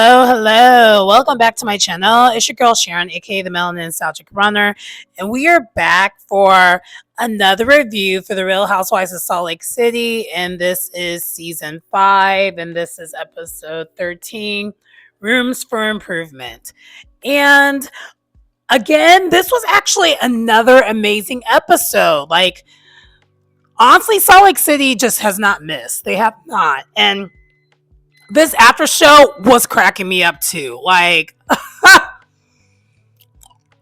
Hello. Welcome back to my channel. It's your girl Sharon, aka the Melanin Nostalgic Runner, and we are back for another review for the Real Housewives of Salt Lake City. And this is season 5, and this is episode 13, Rooms for Improvement. And again, this was actually another amazing episode. Like, honestly, Salt Lake City just has not missed. They have not. And this after show was cracking me up too. Like,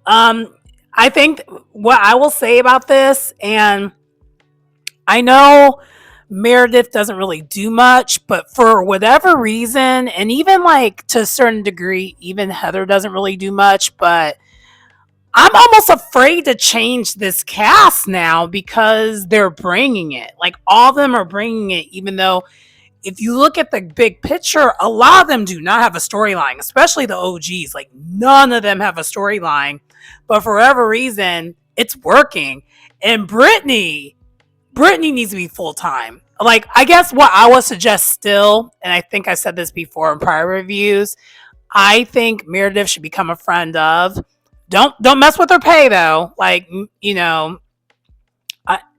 I think what I will say about this, and I know Meredith doesn't really do much, but for whatever reason, and even like to a certain degree, even Heather doesn't really do much, but I'm almost afraid to change this cast now because they're bringing it. Like, all of them are bringing it, even though if you look at the big picture, a lot of them do not have a storyline, especially the OGs. Like, none of them have a storyline, but for whatever reason, it's working. And Brittany needs to be full-time. Like, I guess what I would suggest still, and I think I said this before in prior reviews, I think Meredith should become a friend of. Don't mess with her pay though. Like,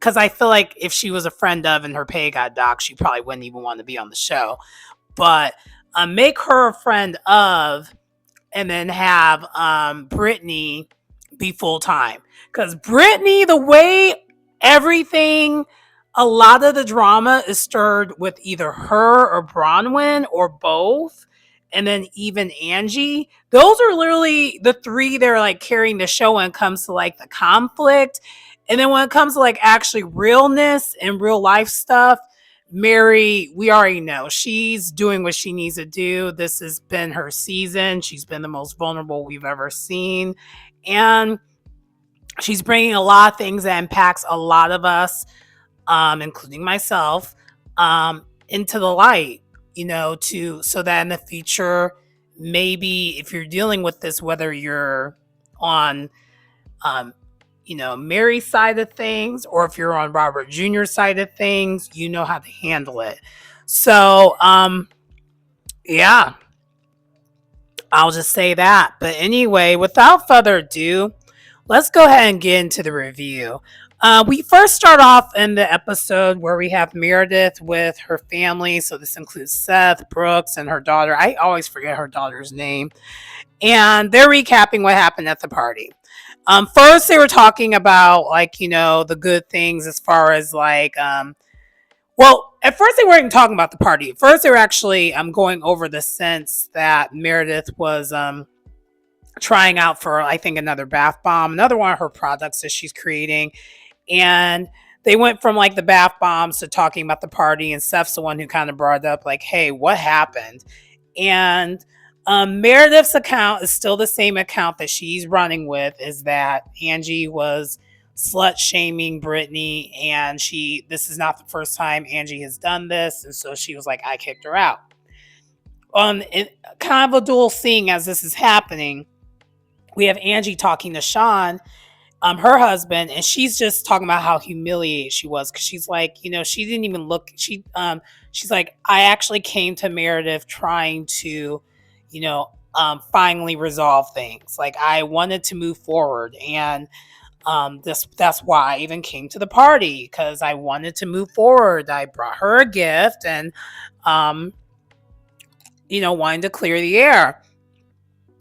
because I feel like if she was a friend of and her pay got docked, she probably wouldn't even want to be on the show. But make her a friend of, and then have Brittany be full time. Because Brittany, the way everything, a lot of the drama is stirred with either her or Bronwyn or both. And then even Angie. Those are literally the three that are like carrying the show when it comes to like the conflict. And then when it comes to like actually realness and real life stuff, Mary, we already know she's doing what she needs to do. This has been her season. She's been the most vulnerable we've ever seen. And she's bringing a lot of things that impacts a lot of us, including myself, into the light, so that in the future, maybe if you're dealing with this, whether you're on Mary's side of things, or if you're on Robert Jr.'s side of things, you know how to handle it. So, yeah, I'll just say that. But anyway, without further ado, let's go ahead and get into the review. We first start off in the episode where we have Meredith with her family. So this includes Seth, Brooks, and her daughter. I always forget her daughter's name. And they're recapping what happened at the party. First, they were talking about, like, the good things as far as, like, well, at first they weren't even talking about the party. At first, they were actually going over the sense that Meredith was trying out for, I think, another bath bomb, another one of her products that she's creating. And they went from, like, the bath bombs to talking about the party, and Seth's the one who kind of brought up, like, hey, what happened? And Meredith's account is still the same account that she's running with, is that Angie was slut shaming Brittany, and this is not the first time Angie has done this, and so she was like, I kicked her out. Kind of a dual scene as this is happening. We have Angie talking to Sean, her husband, and she's just talking about how humiliated she was, because she's like, she didn't even look. She's like, I actually came to Meredith trying to, finally resolve things. Like, I wanted to move forward, and that's why I even came to the party, because I wanted to move forward. I brought her a gift, and wanted to clear the air.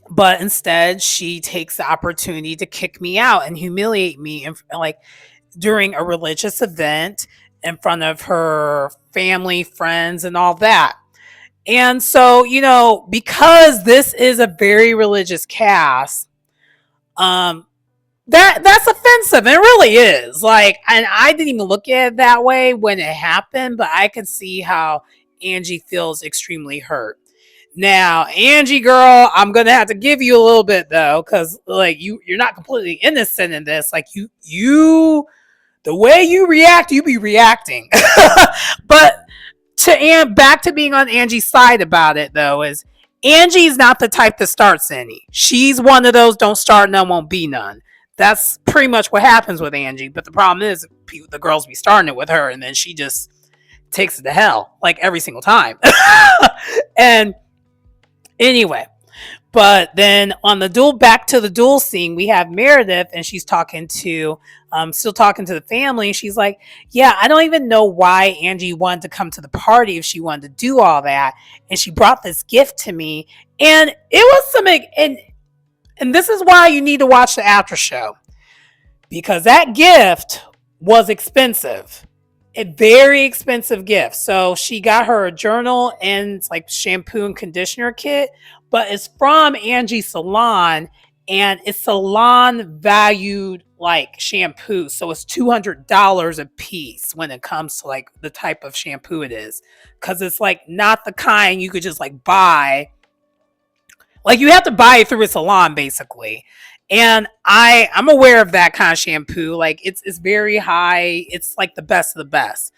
But instead, she takes the opportunity to kick me out and humiliate me, and like during a religious event in front of her family, friends, and all that. And so, because this is a very religious cast, that's offensive. It really is. Like, and I didn't even look at it that way when it happened, but I can see how Angie feels extremely hurt. Now, Angie girl, I'm gonna have to give you a little bit though, because like you're not completely innocent in this. Like, you the way you react, you be reacting. But back to being on Angie's side about it though, is Angie's not the type that starts any. She's one of those don't start none, won't be none. That's pretty much what happens with Angie. But the problem is the girls be starting it with her, and then she just takes it to hell like every single time. And Anyway, but then on the duel, back to the duel scene, we have Meredith, and she's talking to, still talking to the family. And she's like, "Yeah, I don't even know why Angie wanted to come to the party if she wanted to do all that. And she brought this gift to me, and it was something. And this is why you need to watch the after show, because that gift was expensive." A very expensive gift. So she got her a journal and it's like shampoo and conditioner kit, but it's from Angie's salon, and it's salon valued like shampoo. So it's $200 a piece when it comes to like the type of shampoo it is. Cause it's like not the kind you could just like buy. Like you have to buy it through a salon basically. And I'm aware of that kind of shampoo. Like it's very high. It's like the best of the best.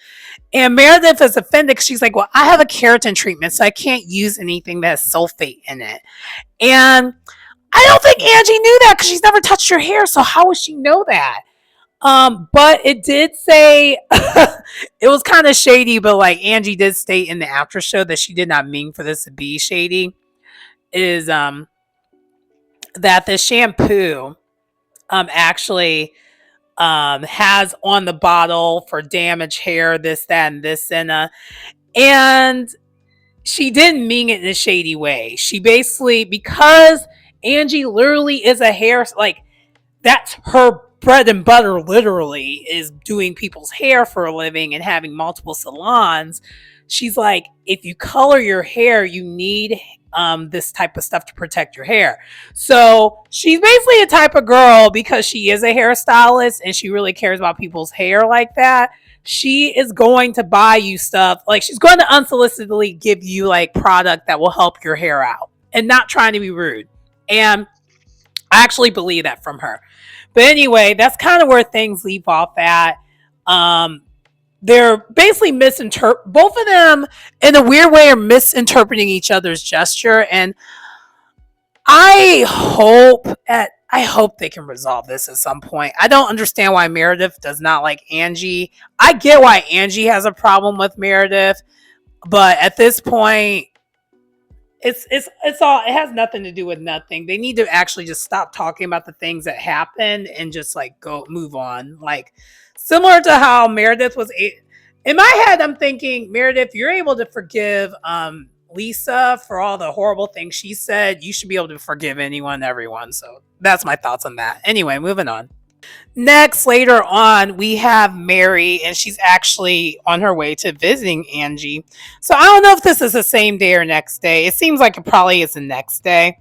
And Meredith is offended because she's like, "Well, I have a keratin treatment, so I can't use anything that has sulfate in it." And I don't think Angie knew that because she's never touched her hair. So how would she know that? But it did say it was kind of shady, but like Angie did state in the after show that she did not mean for this to be shady. Is that the shampoo actually has on the bottle for damaged hair, this, that, and this, and she didn't mean it in a shady way. She basically, because Angie literally is a hair, like that's her bread and butter, literally, is doing people's hair for a living and having multiple salons. She's like, if you color your hair, you need this type of stuff to protect your hair. So she's basically a type of girl, because she is a hairstylist and she really cares about people's hair like that. She is going to buy you stuff, like she's going to unsolicitedly give you like product that will help your hair out, and not trying to be rude. And I actually believe that from her. But anyway, that's kind of where things leave off at. They're basically both of them in a weird way are misinterpreting each other's gesture, and I hope they can resolve this at some point. I don't understand why Meredith does not like Angie. I get why Angie has a problem with Meredith, but at this point, it's all, it has nothing to do with nothing. They need to actually just stop talking about the things that happened and just like go move on. Like similar to how Meredith was in my head, I'm thinking, Meredith, you're able to forgive Lisa for all the horrible things she said. You should be able to forgive anyone, everyone. So that's my thoughts on that. Anyway, moving on. Next, later on, we have Mary, and she's actually on her way to visiting Angie. So I don't know if this is the same day or next day. It seems like it probably is the next day,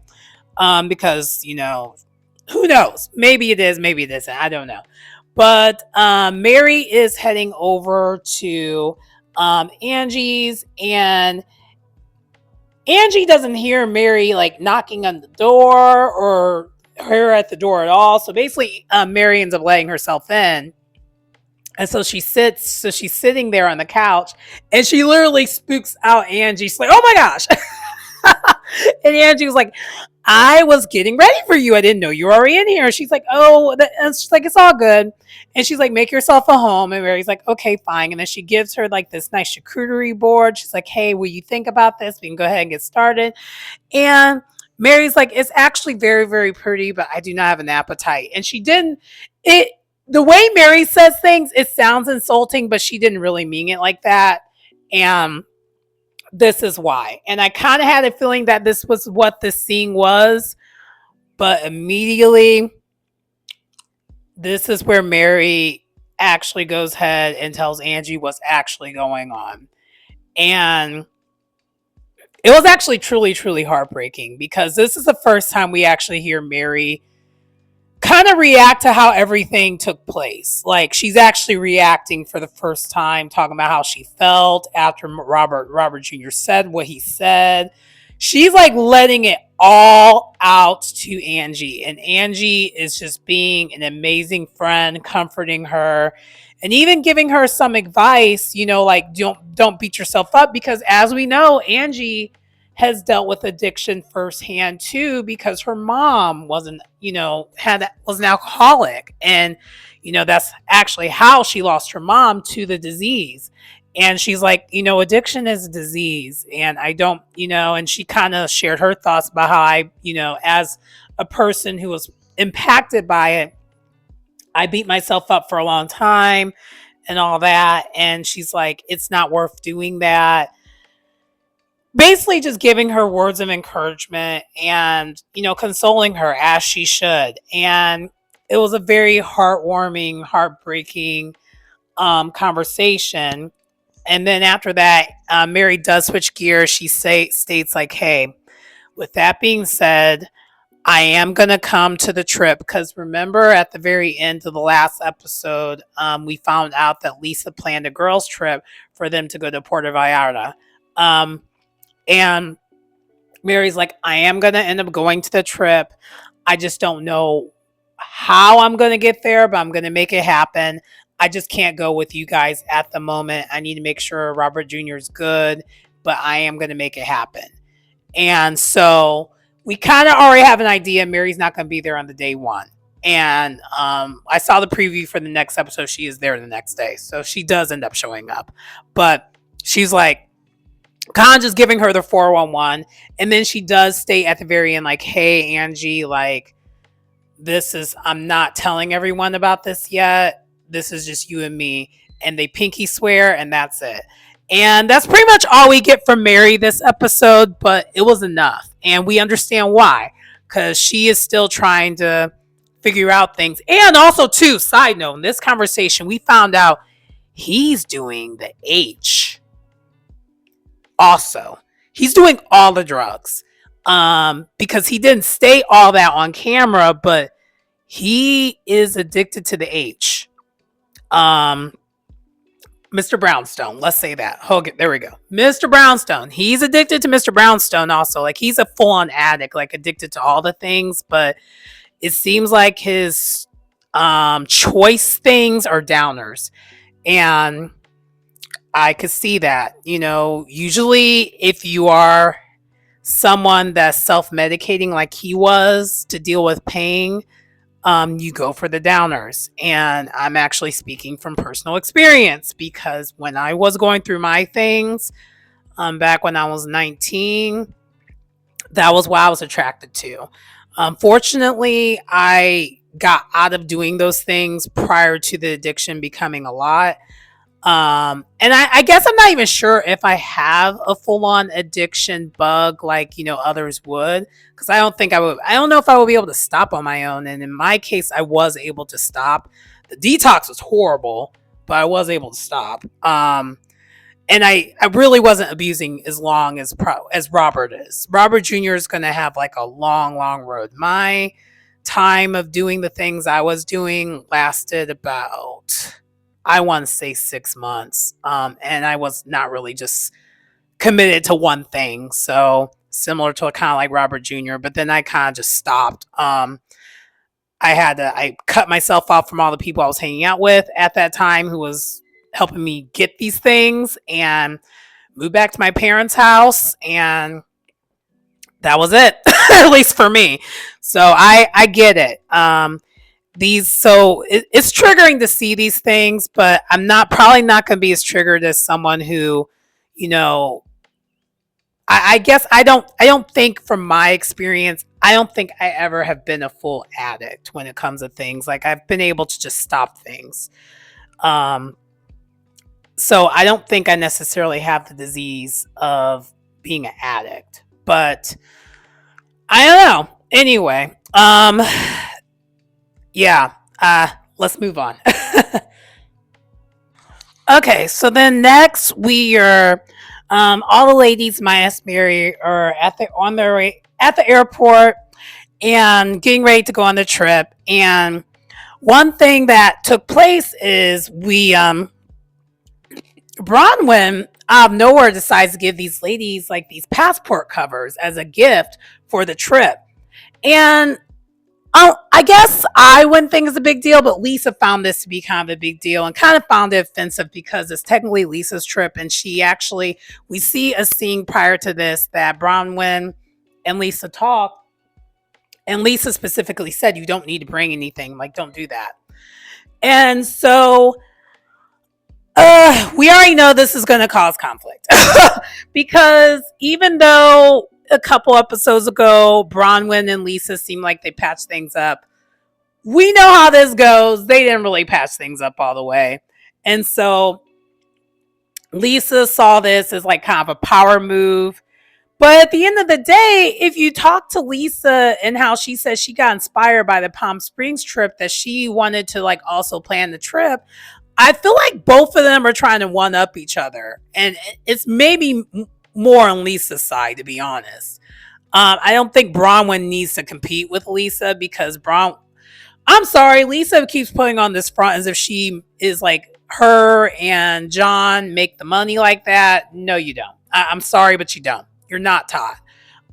because, who knows? Maybe it is, maybe it isn't. I don't know. But Mary is heading over to Angie's, and Angie doesn't hear Mary like knocking on the door or her at the door at all. So basically, Mary ends up letting herself in. And so she's sitting there on the couch, and she literally spooks out Angie. She's like, "Oh my gosh." And Angie was like, "I was getting ready for you. I didn't know you were already in here." She's like, "Oh," and she's like, "It's all good." And she's like, "Make yourself a home." And Mary's like, "Okay, fine." And then she gives her like this nice charcuterie board. She's like, "Hey, will you think about this? We can go ahead and get started." And Mary's like, "It's actually very, very pretty, but I do not have an appetite." And she didn't, the way Mary says things, it sounds insulting, but she didn't really mean it like that. And this is why. And I kind of had a feeling that this was what this scene was, but immediately, this is where Mary actually goes ahead and tells Angie what's actually going on. And it was actually truly, truly heartbreaking, because this is the first time we actually hear Mary kind of react to how everything took place. Like she's actually reacting for the first time, talking about how she felt after Robert Jr. said what he said. She's like letting it all out to Angie, and Angie is just being an amazing friend, comforting her, and even giving her some advice, like don't beat yourself up, because as we know, Angie has dealt with addiction firsthand too, because her mom was an alcoholic, and that's actually how she lost her mom to the disease. And she's like, addiction is a disease. And I don't, and she kind of shared her thoughts about how I, as a person who was impacted by it, I beat myself up for a long time and all that. And she's like, it's not worth doing that. Basically, just giving her words of encouragement and, consoling her as she should. And it was a very heartwarming, heartbreaking conversation. And then after that, Mary does switch gears. She states like, "Hey, with that being said, I am gonna come to the trip because remember at the very end of the last episode, we found out that Lisa planned a girls' trip for them to go to Puerto Vallarta, and Mary's like, I am gonna end up going to the trip. I just don't know how I'm gonna get there, but I'm gonna make it happen. I just can't go with you guys at the moment. I need to make sure Robert Jr. is good, but I am gonna make it happen." And so we kind of already have an idea Mary's not going to be there on the day one. And I saw the preview for the next episode. She is there the next day. So she does end up showing up. But she's like, kind of just giving her the 411. And then she does state at the very end, like, "Hey, Angie, like, I'm not telling everyone about this yet. This is just you and me." And they pinky swear, and that's it. And that's pretty much all we get from Mary this episode, but it was enough. And we understand why, because she is still trying to figure out things. And also, too, side note, in this conversation, we found out he's doing the H. Also, he's doing all the drugs. Because he didn't state all that on camera, but he is addicted to the H. Mr. Brownstone, let's say that. Okay, there we go. Mr. Brownstone. He's addicted to Mr. Brownstone also. Like, he's a full-on addict, like addicted to all the things, but it seems like his choice things are downers. And I could see that. Usually if you are someone that's self-medicating like he was to deal with pain, you go for the downers. And I'm actually speaking from personal experience because when I was going through my things, back when I was 19, that was what I was attracted to. Fortunately, I got out of doing those things prior to the addiction becoming a lot. And I guess I'm not even sure if I have a full-on addiction bug like, others would, because I don't know if I would be able to stop on my own. And in my case, I was able to stop. The detox was horrible, but I was able to stop. And I really wasn't abusing as long as Robert is. Robert Jr. is going to have like a long, long road. My time of doing the things I was doing lasted about, I want to say 6 months. And I was not really just committed to one thing. Similar to kind of like Robert Jr., but then I kind of just stopped. I cut myself off from all the people I was hanging out with at that time who was helping me get these things, and moved back to my parents' house, and that was it. At least for me. So I get it. It's triggering to see these things, but I'm probably not going to be as triggered as someone who, I guess I don't think from my experience, I don't think I ever have been a full addict when it comes to things. Like, I've been able to just stop things. So I don't think I necessarily have the disease of being an addict, but I don't know. Anyway, yeah, let's move on. Okay, so then next we are, all the ladies minus Mary are at the airport and getting ready to go on the trip. And one thing that took place is Bronwyn out of nowhere decides to give these ladies like these passport covers as a gift for the trip. And I guess I wouldn't think it's a big deal, but Lisa found this to be kind of a big deal and kind of found it offensive because it's technically Lisa's trip. And we see a scene prior to this that Bronwyn and Lisa talk. And Lisa specifically said, you don't need to bring anything. Like, don't do that. And so we already know this is going to cause conflict because even though a couple episodes ago, Bronwyn and Lisa seemed like they patched things up, we know how this goes. They didn't really patch things up all the way. And so Lisa saw this as like kind of a power move. But at the end of the day, if you talk to Lisa and how she says she got inspired by the Palm Springs trip, that she wanted to like also plan the trip, I feel like both of them are trying to one up each other. And it's maybe more on Lisa's side, to be honest. I don't think Bronwyn needs to compete with Lisa because I'm sorry, Lisa keeps putting on this front as if she is like her and John make the money like that. No, you don't. I'm sorry, but you don't. You're not Todd.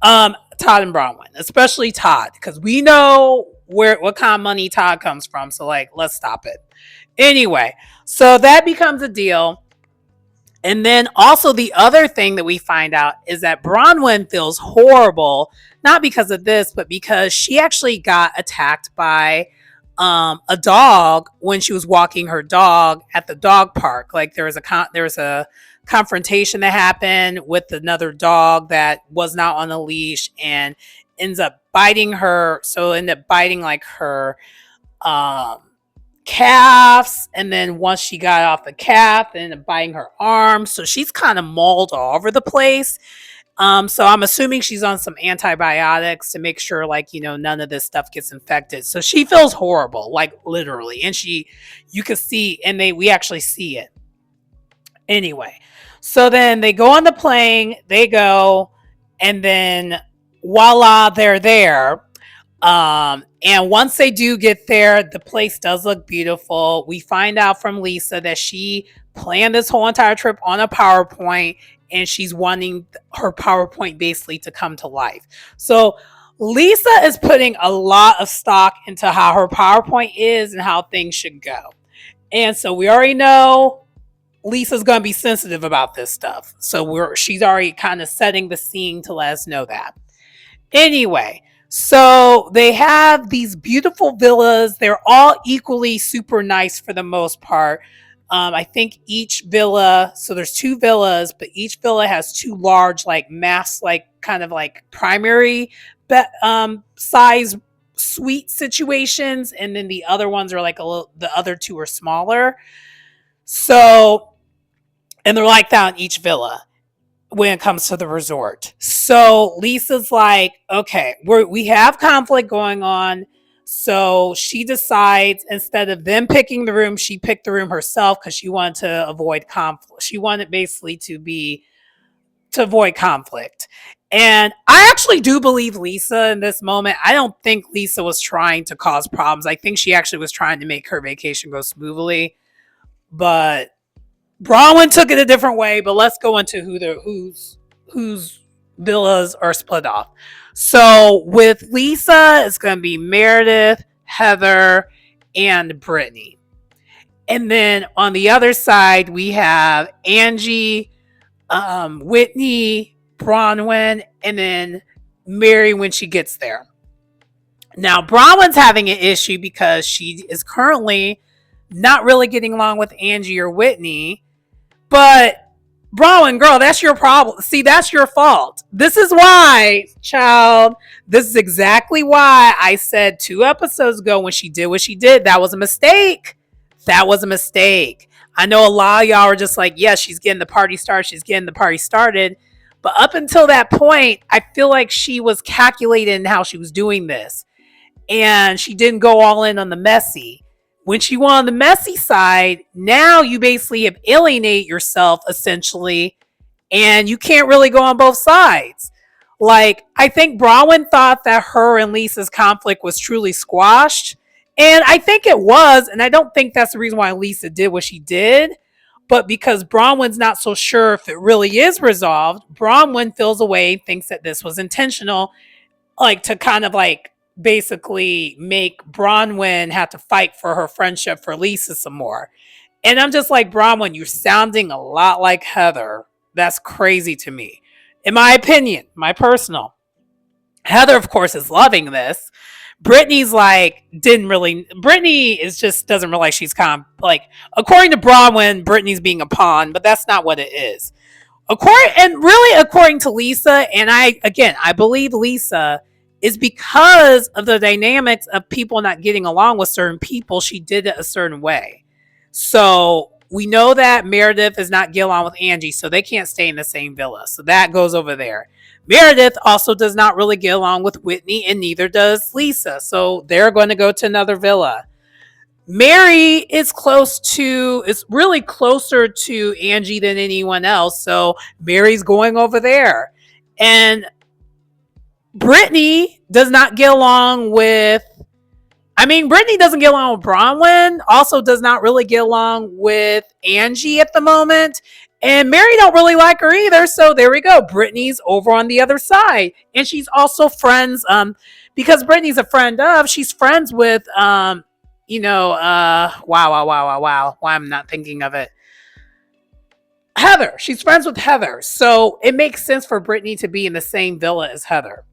Todd and Bronwyn, especially Todd, because we know what kind of money Todd comes from. So like, let's stop it. Anyway, so that becomes a deal. And then also the other thing that we find out is that Bronwyn feels horrible, not because of this, but because she actually got attacked by a dog when she was walking her dog at the dog park. Like there was a confrontation that happened with another dog that was not on a leash and ends up biting her. So ended up biting like her calves, and then once she got off the calf, ended up biting her arm. So she's kind of mauled all over the place. So I'm assuming she's on some antibiotics to make sure, like, none of this stuff gets infected. So she feels horrible, like literally. And you can see, and we actually see it. Anyway, so then they go on the plane, they go, and then voila, they're there. And once they do get there, the place does look beautiful. We find out from Lisa that she planned this whole entire trip on a PowerPoint, and she's wanting her PowerPoint basically to come to life. So Lisa is putting a lot of stock into how her PowerPoint is and how things should go. And so we already know Lisa's going to be sensitive about this stuff. So she's already kind of setting the scene to let us know that. Anyway, so they have these beautiful villas. They're all equally super nice for the most part. I think each villa, so there's 2 villas, but each villa has 2 large, like mass, like kind of like primary size suite situations. And then the other ones are like the other 2 are smaller. So, and they're like that in each villa when it comes to the resort. So Lisa's like, okay, we have conflict going on. So she decides, instead of them picking the room, she picked the room herself because she wanted to avoid conflict. She wanted basically to avoid conflict. And I actually do believe Lisa in this moment. I don't think Lisa was trying to cause problems. I think she actually was trying to make her vacation go smoothly. But Bronwyn took it a different way, but let's go into whose villas are split off. So with Lisa, it's going to be Meredith, Heather, and Brittany. And then on the other side, we have Angie, Whitney, Bronwyn, and then Mary when she gets there. Now, Bronwyn's having an issue because she is currently not really getting along with Angie or Whitney. But Bronwyn, girl, that's your problem. See, that's your fault. This is why, child, this is exactly why I said 2 episodes ago when she did what she did, that was a mistake. That was a mistake. I know a lot of y'all are just like, yes, she's getting the party started. She's getting the party started. But up until that point, I feel like she was calculated in how she was doing this. And she didn't go all in on the messy. When she went on the messy side, now you basically have alienated yourself, essentially, and you can't really go on both sides. Like, I think Bronwyn thought that her and Lisa's conflict was truly squashed, and I think it was, and I don't think that's the reason why Lisa did what she did, but because Bronwyn's not so sure if it really is resolved, Bronwyn feels away, thinks that this was intentional, like to kind of like basically make Bronwyn have to fight for her friendship for Lisa some more. And I'm just like, Bronwyn, you're sounding a lot like Heather. That's crazy to me. In my opinion, my personal. Heather, of course, is loving this Brittany's like, Brittany is just doesn't realize she's kind of like, according to Bronwyn, Brittany's being a pawn, but that's not what it is. According to Lisa, and I believe Lisa is because of the dynamics of people not getting along with certain people, she did it a certain way. So we know that Meredith is not getting along with Angie, so they can't stay in the same villa. So that goes over there. Meredith also does not really get along with Whitney, and neither does Lisa. So they're going to go to another villa. Mary is really closer to Angie than anyone else. So Mary's going over there. And Brittany does not get along with, Brittany doesn't get along with Bronwyn, also does not really get along with Angie at the moment. And Mary don't really like her either. So there we go. Brittany's over on the other side. And she's also friends, because Brittany's a friend of, she's friends with, wow. Why I'm not thinking of it. Heather. She's friends with Heather. So it makes sense for Brittany to be in the same villa as Heather.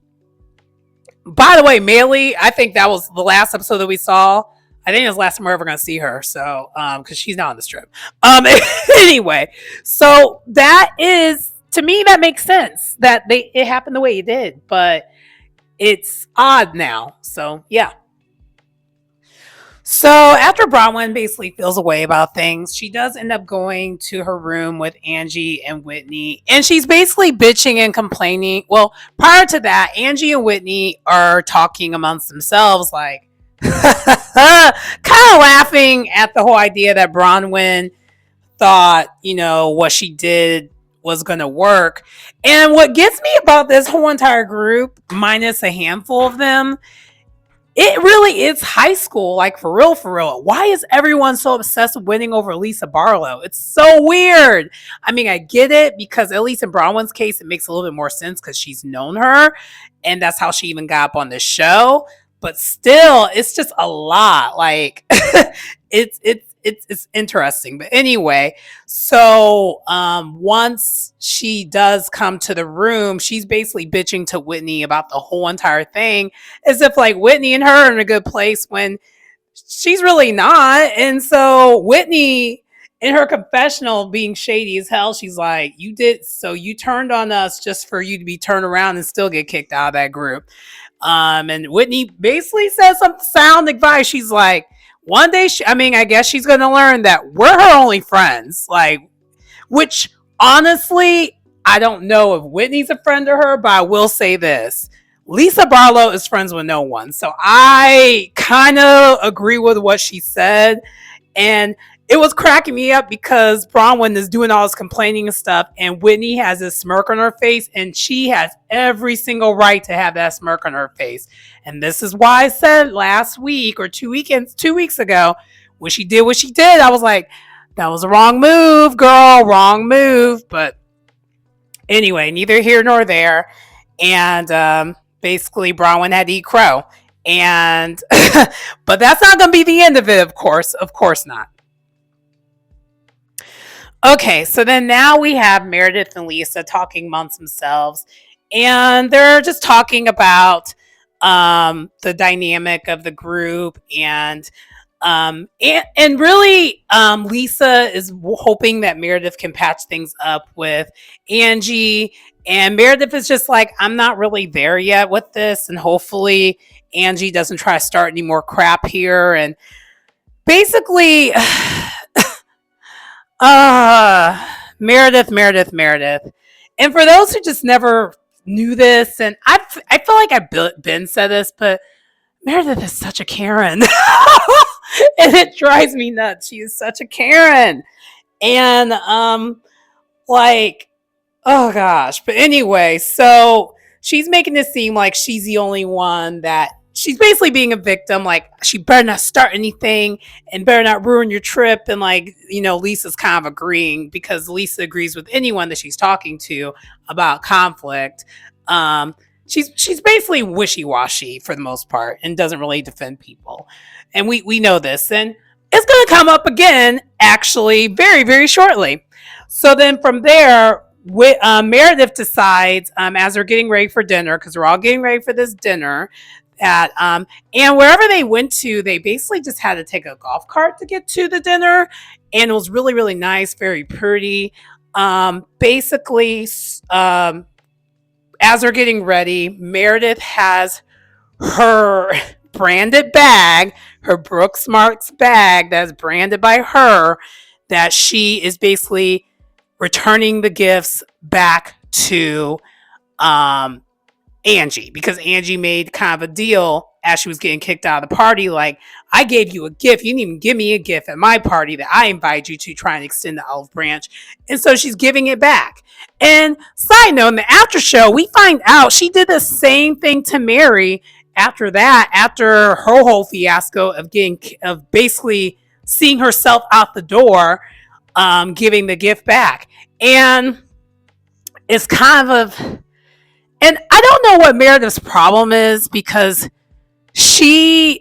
By the way, Maylee, I think that was the last episode that we saw. I think it's the last time we're ever going to see her. So, because she's not on the strip. Anyway, so that is, to me, that makes sense that it happened the way it did, but it's odd now. So, yeah. So after Bronwyn basically feels a way about things, she does end up going to her room with Angie and Whitney. And she's basically bitching and complaining. Well, prior to that, Angie and Whitney are talking amongst themselves, like, kind of laughing at the whole idea that Bronwyn thought, what she did was going to work. And what gets me about this whole entire group, minus a handful of them, it really is high school, like for real, for real. Why is everyone so obsessed with winning over Lisa Barlow? It's so weird. I get it, because at least in Bronwyn's case, it makes a little bit more sense because she's known her, and that's how she even got up on this show. But still, it's just a lot. Like, it's interesting. But anyway, so once she does come to the room, she's basically bitching to Whitney about the whole entire thing, as if like Whitney and her are in a good place when she's really not. And so Whitney, in her confessional, being shady as hell, she's like, you turned on us just for you to be turned around and still get kicked out of that group. And Whitney basically says some sound advice. She's like, one day, I guess she's going to learn that we're her only friends. Like, which honestly, I don't know if Whitney's a friend to her, but I will say this. Lisa Barlow is friends with no one. So I kind of agree with what she said. And it was cracking me up because Bronwyn is doing all this complaining and stuff, and Whitney has this smirk on her face, and she has every single right to have that smirk on her face. And this is why I said last week or 2 weeks ago, when she did what she did, I was like, that was a wrong move, girl, wrong move. But anyway, neither here nor there. And basically, Bronwyn had to eat crow. And but that's not going to be the end of it, of course not. Okay, so then now we have Meredith and Lisa talking amongst themselves, and they're just talking about the dynamic of the group, and really Lisa is hoping that Meredith can patch things up with Angie, and Meredith is just like, I'm not really there yet with this, and hopefully Angie doesn't try to start any more crap here. And basically Meredith. And for those who just never knew this, and I feel like I've been said this, but Meredith is such a Karen. And it drives me nuts. She is such a Karen. And like, oh gosh. But anyway, so she's making it seem like she's the only one that she's basically being a victim. Like, she better not start anything and better not ruin your trip. And like, Lisa's kind of agreeing, because Lisa agrees with anyone that she's talking to about conflict. She's basically wishy-washy for the most part and doesn't really defend people. And we know this, and it's going to come up again, actually, very, very shortly. So then from there, Meredith decides, as they're getting ready for dinner, because we're all getting ready for this dinner, at and wherever they went to, they basically just had to take a golf cart to get to the dinner, and it was really, really nice, very pretty. Basically, as they're getting ready, Meredith has her branded bag, her Brooks Marks bag that's branded by her, that she is basically returning the gifts back to Angie, because Angie made kind of a deal as she was getting kicked out of the party, like, I gave you a gift, you didn't even give me a gift at my party that I invited you to try and extend the olive branch. And so she's giving it back. And side note, in the after show, we find out she did the same thing to Mary after that, after her whole fiasco of basically seeing herself out the door, giving the gift back. And it's kind of, and I don't know what Meredith's problem is, because she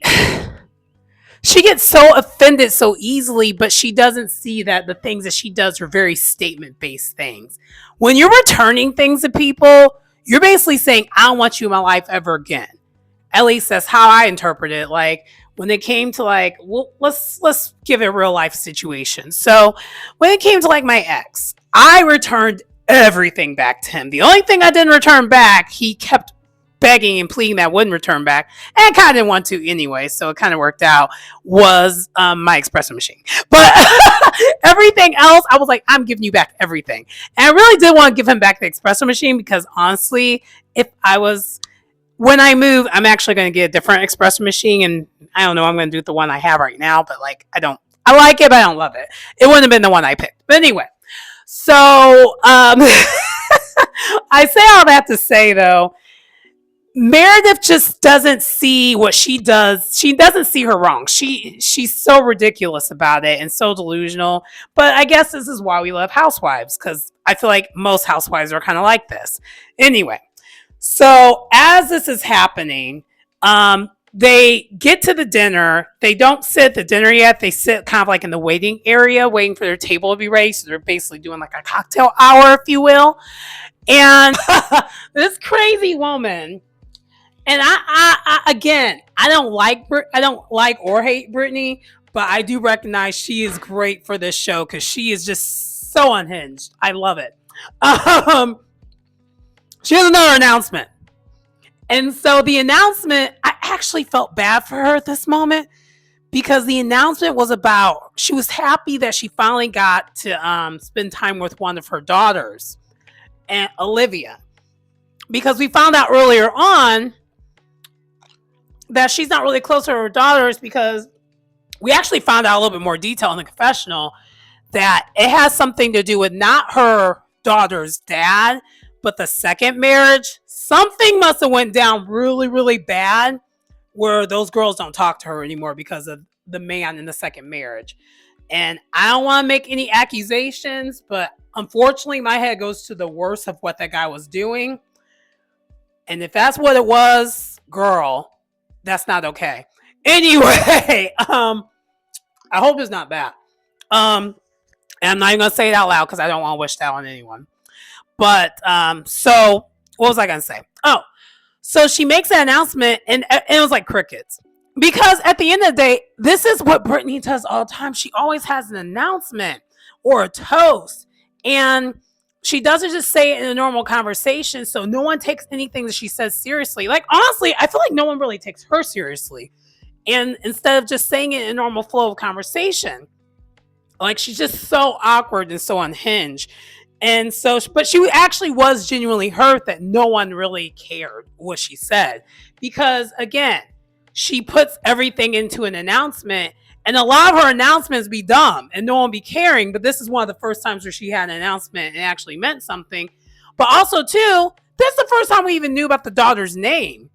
gets so offended so easily, but she doesn't see that the things that she does are very statement-based things. When you're returning things to people, you're basically saying, I don't want you in my life ever again. At least that's how I interpret it. Like, when it came to, like, well, let's give it a real life situation. So when it came to, like, my ex, I returned everything back to him. The only thing I didn't return back, he kept begging and pleading that I wouldn't return back, and I kind of didn't want to anyway, so it kind of worked out, was my espresso machine. But everything else, I was like, I'm giving you back everything. And I really did want to give him back the espresso machine, because honestly, when I move, I'm actually going to get a different espresso machine, and I don't know, I'm going to do the one I have right now, but like, I like it, but I don't love it. It wouldn't have been the one I picked. But anyway, so I say all that to say, though, Meredith just doesn't see what she does. She doesn't see her wrong. She's so ridiculous about it and so delusional. But I guess this is why we love Housewives, because I feel like most housewives are kind of like this. Anyway, so as this is happening, they get to the dinner. They don't sit at the dinner yet. They sit kind of like in the waiting area, waiting for their table to be ready. So they're basically doing like a cocktail hour, if you will. And this crazy woman, and I again, I don't like or hate Brittany, but I do recognize she is great for this show, because she is just so unhinged. I love it. She has another announcement. And so the announcement, I actually felt bad for her at this moment, because the announcement was about, she was happy that she finally got to spend time with one of her daughters, and Olivia, because we found out earlier on that she's not really close to her daughters, because we actually found out a little bit more detail in the confessional that it has something to do with not her daughter's dad, but the second marriage. Something must have went down really, really bad, where those girls don't talk to her anymore because of the man in the second marriage. And I don't want to make any accusations, but unfortunately my head goes to the worst of what that guy was doing. And if that's what it was, girl, that's not okay. Anyway, I hope it's not bad. And I'm not even gonna say it out loud, because I don't want to wish that on anyone. But so what was I gonna say? Oh, so she makes an announcement, and it was like crickets. Because at the end of the day, this is what Brittany does all the time. She always has an announcement or a toast, and she doesn't just say it in a normal conversation, so no one takes anything that she says seriously. Like, honestly, I feel like no one really takes her seriously. And instead of just saying it in a normal flow of conversation, like, she's just so awkward and so unhinged. And so, but she actually was genuinely hurt that no one really cared what she said. Because, again, she puts everything into an announcement, and a lot of her announcements be dumb and no one be caring, but this is one of the first times where she had an announcement and it actually meant something. But also, too, this is the first time we even knew about the daughter's name.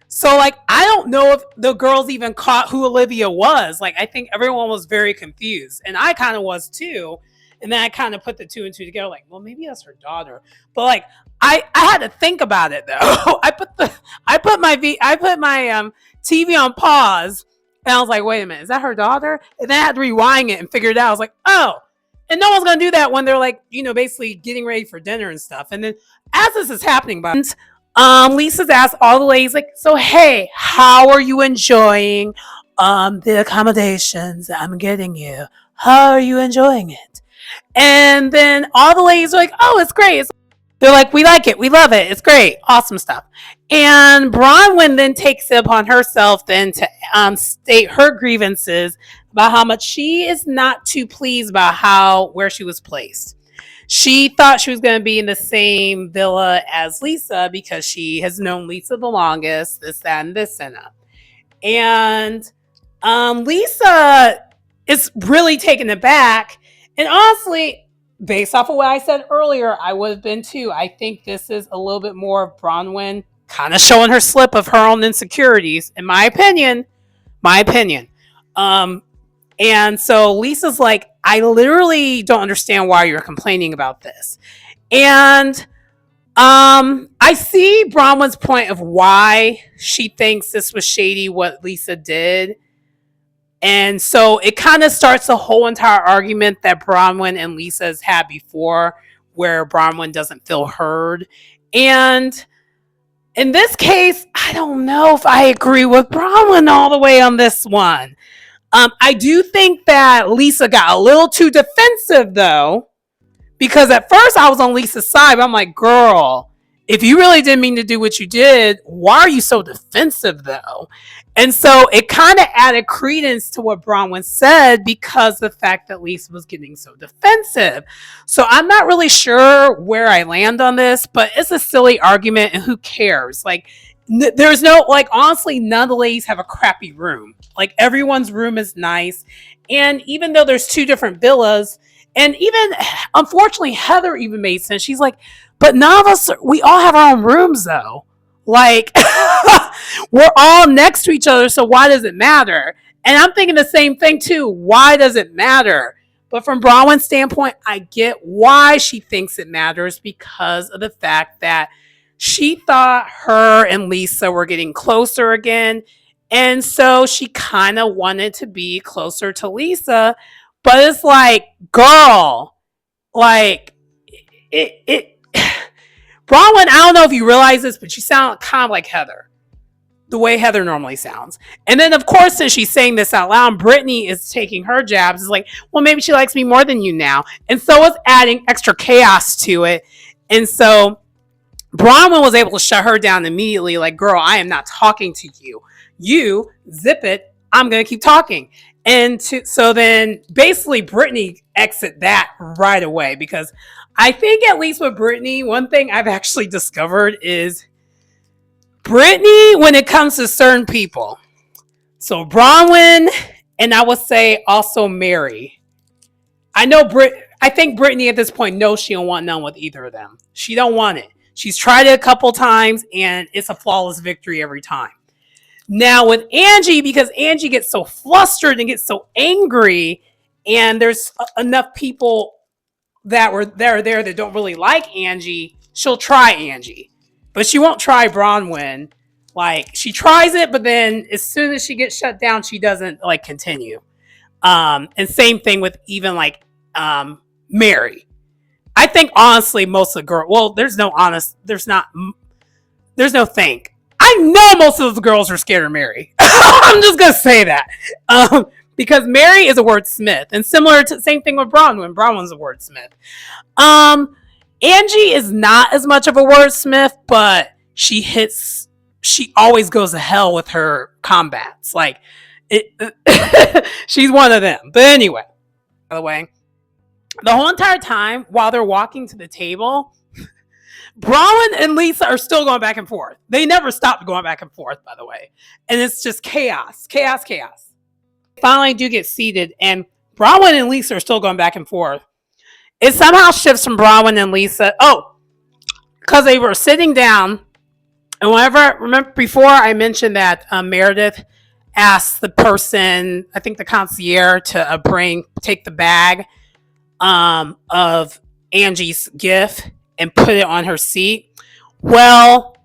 So, like, I don't know if the girls even caught who Olivia was. Like, I think everyone was very confused, and I kind of was too. And then I kind of put the two and two together, like, well, maybe that's her daughter. But like, I had to think about it though. I put my TV on pause, and I was like, wait a minute, is that her daughter? And then I had to rewind it and figure it out. I was like, oh. And no one's gonna do that when they're like, basically getting ready for dinner and stuff. And then as this is happening, but Lisa's asked all the ladies, like, so hey, how are you enjoying the accommodations I'm getting you? How are you enjoying it? And then all the ladies are like, oh, it's great. They're like, we like it, we love it, it's great, awesome stuff. And Bronwyn then takes it upon herself then to state her grievances about how much she is not too pleased about where she was placed. She thought she was going to be in the same villa as Lisa because she has known Lisa the longest, this, that, and this, and that. And Lisa is really taken aback. And honestly, based off of what I said earlier, I would have been too. I think this is a little bit more of Bronwyn kind of showing her slip of her own insecurities, in my opinion. And so Lisa's like, I literally don't understand why you're complaining about this. And I see Bronwyn's point of why she thinks this was shady what Lisa did. And so it kind of starts the whole entire argument that Bronwyn and Lisa has had before, where Bronwyn doesn't feel heard. And in this case, I don't know if I agree with Bronwyn all the way on this one. I do think that Lisa got a little too defensive, though, because at first I was on Lisa's side, but I'm like, girl, if you really didn't mean to do what you did, why are you so defensive, though? And so it kind of added credence to what Bronwyn said because the fact that Lisa was getting so defensive. So I'm not really sure where I land on this, but it's a silly argument, and who cares? Like, there's no, like, honestly, none of the ladies have a crappy room. Like, everyone's room is nice. And even though there's two different villas, and even, unfortunately, Heather even made sense. She's like, but none of us, we all have our own rooms, though. Like, we're all next to each other, so why does it matter? And I'm thinking the same thing, too. Why does it matter? But from Bronwyn's standpoint, I get why she thinks it matters, because of the fact that she thought her and Lisa were getting closer again. And so she kind of wanted to be closer to Lisa. But it's like, girl, like, it Bronwyn, I don't know if you realize this, but you sound kind of like Heather, the way Heather normally sounds. And then, of course, since she's saying this out loud, Brittany is taking her jabs. It's like, well, maybe she likes me more than you now. And so it's adding extra chaos to it. And so Bronwyn was able to shut her down immediately, like, girl, I am not talking to you. You, zip it, I'm going to keep talking. And so then basically Brittany exit that right away, because I think at least with Brittany, one thing I've actually discovered is Brittany, when it comes to certain people, so Bronwyn, and I would say also Mary. I think Brittany at this point knows she don't want none with either of them. She don't want it. She's tried it a couple times, and it's a flawless victory every time. Now with Angie, because Angie gets so flustered and gets so angry, and there's enough people that are there that don't really like Angie, she'll try Angie. But she won't try Bronwyn. Like, she tries it, but then as soon as she gets shut down, she doesn't, like, continue. And same thing with even, like, Mary. I think, honestly, most of the girls, well, there's no think. I know most of the girls are scared of Mary. I'm just going to say that. Because Mary is a wordsmith. And similar to, same thing with Bronwyn. Bronwyn's a wordsmith. Angie is not as much of a wordsmith, but she always goes to hell with her combats. Like, she's one of them. But anyway, by the way, the whole entire time while they're walking to the table, Bronwyn and Lisa are still going back and forth. They never stopped going back and forth, by the way. And it's just chaos. Finally do get seated, and Bronwyn and Lisa are still going back and forth. It somehow shifts from Bronwyn and Lisa. Oh, because they were sitting down. And remember before I mentioned that Meredith asked the person, I think the concierge, to take the bag of Angie's gift and put it on her seat. Well,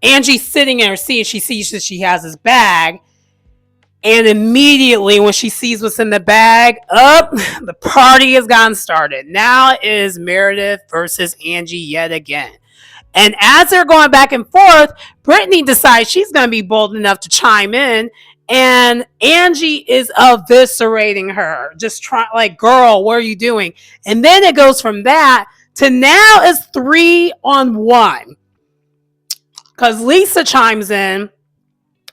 Angie's sitting in her seat. She sees that she has this bag. And immediately when she sees what's in the bag, the party has gotten started. Now it is Meredith versus Angie yet again. And as they're going back and forth, Brittany decides she's going to be bold enough to chime in. And Angie is eviscerating her, just trying, like, girl, what are you doing? And then it goes from that to now it's 3-on-1. Because Lisa chimes in,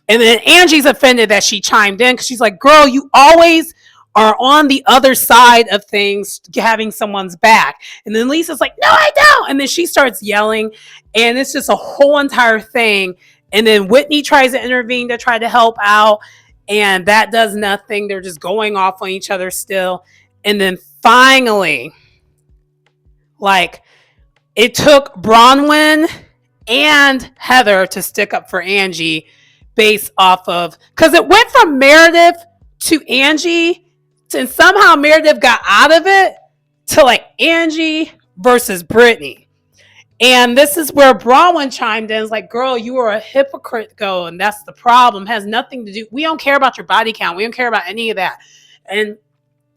and then Angie's offended that she chimed in because she's like, girl, you always are on the other side of things, having someone's back. And then Lisa's like, no, I don't. And then she starts yelling, and it's just a whole entire thing. And then Whitney tries to intervene to try to help out, and that does nothing. They're just going off on each other still. And then finally, like, it took Bronwyn and Heather to stick up for Angie based off of, because it went from Meredith to Angie, and somehow Meredith got out of it to like Angie versus Brittany. And this is where Bronwyn chimed in. It's like, girl, you are a hypocrite, go. And that's the problem. It has nothing to do. We don't care about your body count. We don't care about any of that. And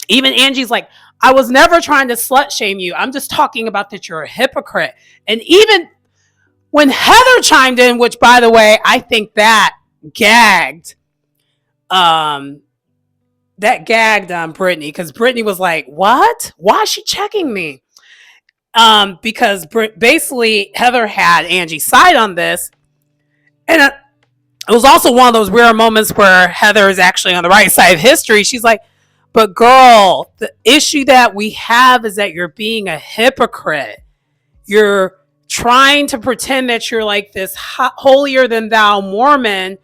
even Angie's like, I was never trying to slut shame you. I'm just talking about that you're a hypocrite. And even when Heather chimed in, which, by the way, I think that gagged Brittany, because Brittany was like, what? Why is she checking me? Because basically Heather had Angie's side on this. And it was also one of those rare moments where Heather is actually on the right side of history. She's like, but girl, the issue that we have is that you're being a hypocrite. You're trying to pretend that you're like this holier than thou Mormon,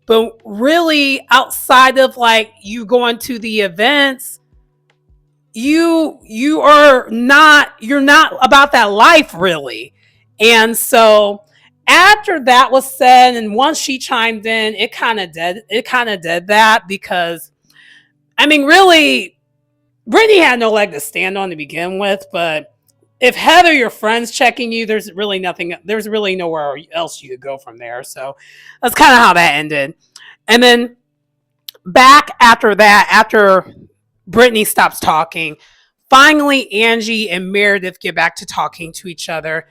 but really outside of like you going to the events, you're not about that life really. And so after that was said, and once she chimed in, it kind of did that, because I mean, really, Brittany had no leg to stand on to begin with. But if Heather, your friend's checking you, there's really nowhere else you could go from there. So that's kind of how that ended. And then back after that, after Brittany stops talking, finally Angie and Meredith get back to talking to each other.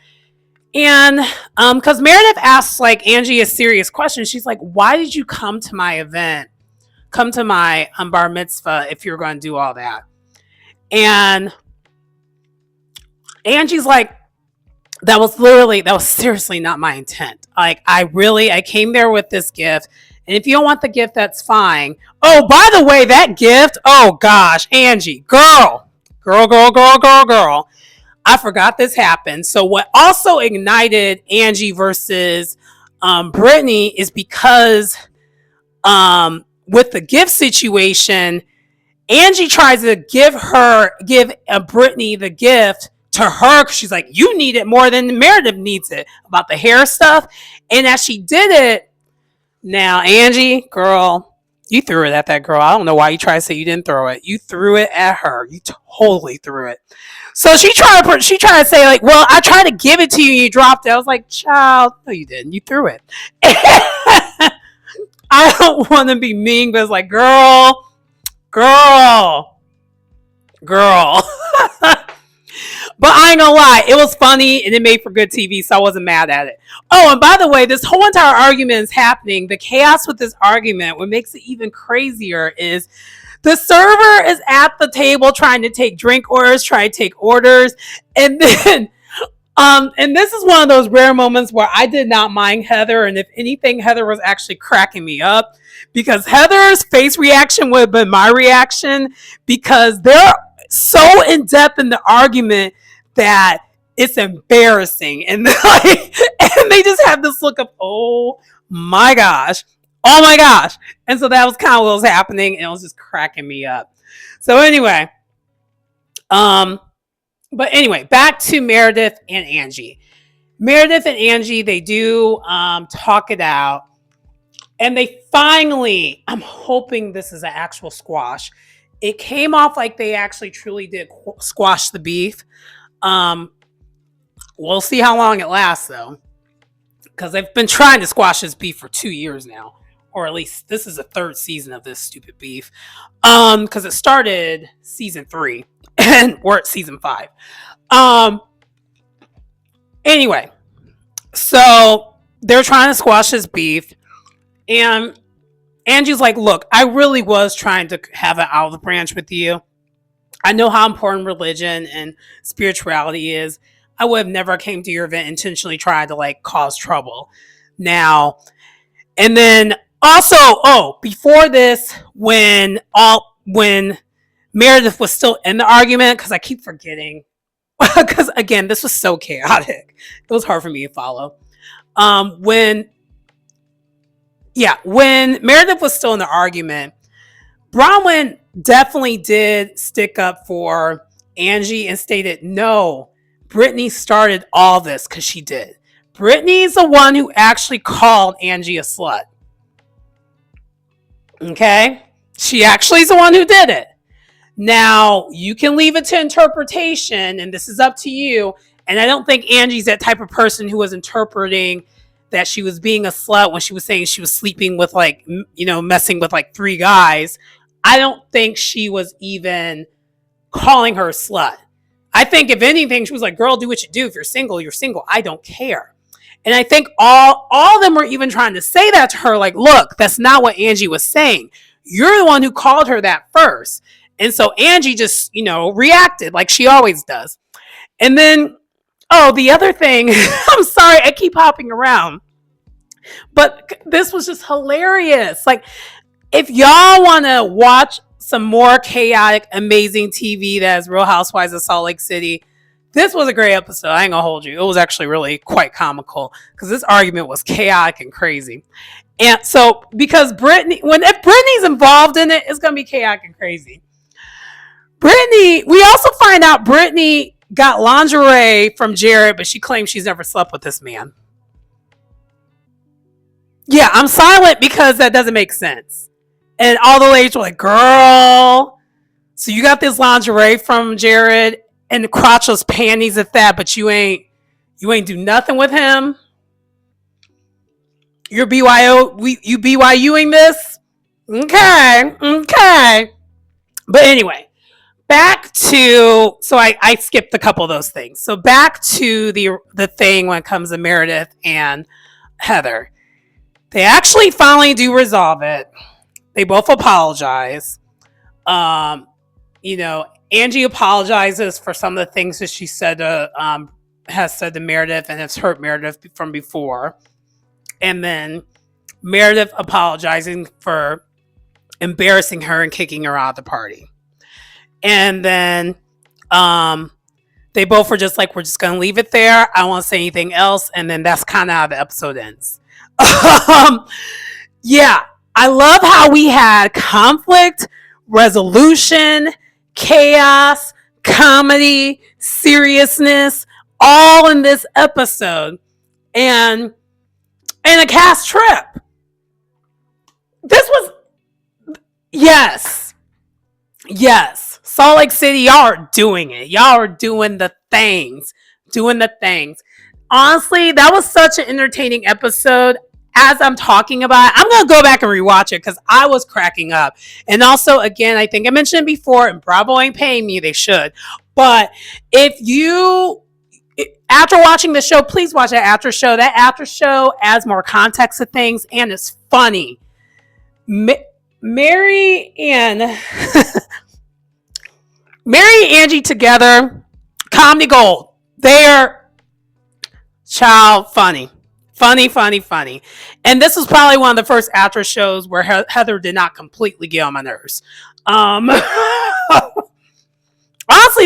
And because Meredith asks like Angie a serious question, she's like, why did you come to my event? Come to my bar mitzvah if you're going to do all that. And Angie's like, that was seriously not my intent. Like, I came there with this gift. And if you don't want the gift, that's fine. Oh, by the way, that gift, oh gosh, Angie, girl. I forgot this happened. So what also ignited Angie versus Brittany is because with the gift situation, Angie tries to give Brittany the gift to her because she's like, you need it more than Meredith needs it, about the hair stuff. And as she did it, now Angie, girl, you threw it at that girl. I don't know why you try to say you didn't throw it. You threw it at her. You totally threw it. So she tried to say like, well, I tried to give it to you and you dropped it. I was like, child, no, you didn't. You threw it. I don't want to be mean, but it's like, girl. But I ain't gonna lie, it was funny and it made for good TV, so I wasn't mad at it. Oh, and by the way, this whole entire argument is happening. The chaos with this argument, what makes it even crazier is the server is at the table trying to take orders, and then and this is one of those rare moments where I did not mind Heather, and if anything, Heather was actually cracking me up, because Heather's face reaction would have been my reaction, because they're so in depth in the argument that it's embarrassing, and and they just have this look of oh my gosh, and so that was kind of what was happening, and it was just cracking me up. So anyway, but anyway, back to Meredith and Angie. They do talk it out, and they finally, I'm hoping this is an actual squash. It came off like they actually truly did squash the beef. We'll see how long it lasts, though, because they've been trying to squash this beef for 2 years now, or at least this is the third season of this stupid beef. Because it started season 3 and we're at season 5. Anyway, So they're trying to squash this beef. And Angie's like, look, I really was trying to have an olive branch with you. I know how important religion and spirituality is. I would have never came to your event intentionally trying to like cause trouble. Now, and then also, before this, when Meredith was still in the argument, because I keep forgetting, because again, this was so chaotic. It was hard for me to follow. When Meredith was still in the argument, Bronwyn definitely did stick up for Angie and stated, no, Brittany started all this because she did. Brittany's the one who actually called Angie a slut. Okay? She actually is the one who did it. Now, you can leave it to interpretation, and this is up to you. And I don't think Angie's that type of person who was interpreting that she was being a slut when she was saying she was sleeping with, like, messing with like 3 guys. I don't think she was even calling her a slut. I think if anything, she was like, girl, do what you do. If you're single, you're single. I don't care. And I think all of them were even trying to say that to her, like, look, that's not what Angie was saying. You're the one who called her that first. And so Angie just, reacted like she always does. And then, the other thing, I'm sorry, I keep hopping around, but this was just hilarious. Like, if y'all want to watch some more chaotic, amazing TV that is Real Housewives of Salt Lake City, this was a great episode. I ain't gonna hold you. It was actually really quite comical because this argument was chaotic and crazy. And so, because if Brittany's involved in it, it's gonna be chaotic and crazy. We also find out Brittany got lingerie from Jared, but she claims she's never slept with this man. Yeah, I'm silent because that doesn't make sense. And all the ladies were like, girl, so you got this lingerie from Jared and the crotchless panties at that, but you ain't do nothing with him. You're BYUing this? Okay. But anyway, so I skipped a couple of those things. So back to the thing when it comes to Meredith and Heather. They actually finally do resolve it. They both apologize. Angie apologizes for some of the things that she said has said to Meredith and has hurt Meredith from before. And then Meredith apologizing for embarrassing her and kicking her out of the party. And then they both were just like, we're just going to leave it there. I don't want to say anything else. And then that's kind of how the episode ends. Yeah, I love how we had conflict, resolution, chaos, comedy, seriousness, all in this episode. And a cast trip. This was, yes. Salt Lake City, y'all are doing it. Y'all are doing the things. Honestly, that was such an entertaining episode. As I'm talking about it, I'm going to go back and rewatch it because I was cracking up. And also, again, I think I mentioned it before, and Bravo ain't paying me, they should. But after watching the show, please watch that after show. That after show adds more context to things, and it's funny. Mary and Angie together, comedy gold. They're funny. And this was probably one of the first after shows where Heather did not completely get on my nerves. Honestly,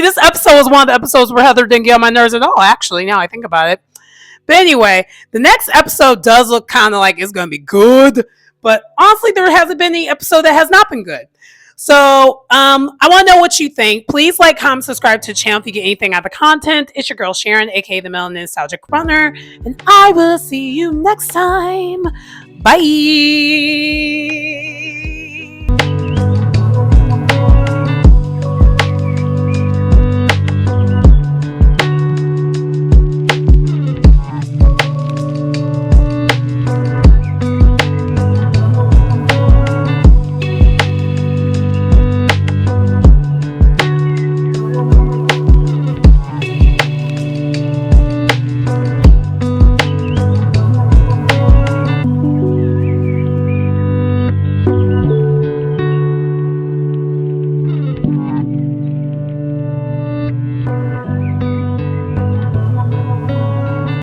this episode was one of the episodes where Heather didn't get on my nerves at all, actually, now I think about it. But anyway, the next episode does look kind of like it's going to be good. But honestly, there hasn't been any episode that has not been good. So I want to know what you think. Please like, comment, subscribe to the channel if you get anything out of the content. It's your girl Sharon, aka the Melanin Nostalgic Runner. And I will see you next time. Bye.